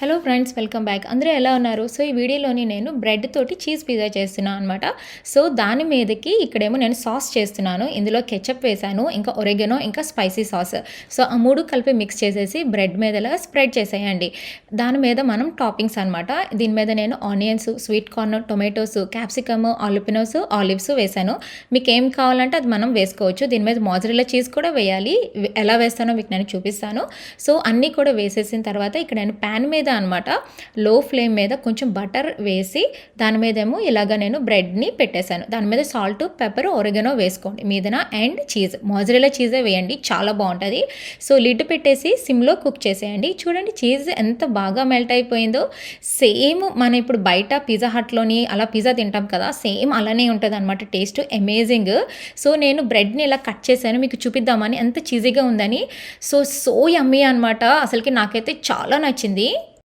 Hello friends, welcome back. అందరూ ఎలా ఉన్నారు? సో ఈ వీడియోలోని నేను బ్రెడ్ తోటి చీజ్ పిజ్జా చేస్తున్నాను అనమాట. సో దాని మీదకి ఇక్కడేమో నేను సాస్ చేస్తున్నాను. ఇందులో కెచప్ వేసాను, ఇంకా ఒరిగనో, ఇంకా స్పైసీ సాస్. సో ఆ 3 కలిపి మిక్స్ చేసేసి బ్రెడ్ మీదలా స్ప్రెడ్ చేసేయండి. దాని మీద మనం టాపింగ్స్ అనమాట. దీని మీద నేను onions, sweet corn, tomatoes, capsicum, jalapenos, olives వేసాను. మీకు ఏం కావాలంటే అది మనం వేసుకోవచ్చు. దీని మీద మోజరెల్లా చీజ్ కూడా వేయాలి. ఎలా వేస్తానో మీకు నేను చూపిస్తాను. సో అన్నీ కూడా వేసేసిన తర్వాత ఇక్కడ నేను ప్యాన్ మీద అనమాట లో ఫ్లేమ్ మీద కొంచెం బటర్ వేసి దాని మీదేమో ఇలాగ నేను బ్రెడ్ని పెట్టేశాను. దాని మీద సాల్ట్, పెప్పర్, ఒరిగనో వేసుకోండి మీదన. అండ్ చీజ్, మోజరెల్లా చీజే వేయండి, చాలా బాగుంటుంది. సో లిడ్ పెట్టేసి సిమ్లో కుక్ చేసేయండి. చూడండి చీజ్ ఎంత బాగా మెల్ట్ అయిపోయిందో. సేమ్ మన ఇప్పుడు బయట పిజ్జా హట్లోని అలా పిజ్జా తింటాం కదా, సేమ్ అలానే ఉంటుంది అనమాట. Taste amazing. సో నేను బ్రెడ్ని ఇలా కట్ చేశాను మీకు చూపిద్దామని, ఎంత చీజీగా ఉందని. సో యమ్మీ అనమాట. అసలుకి నాకైతే చాలా నచ్చింది.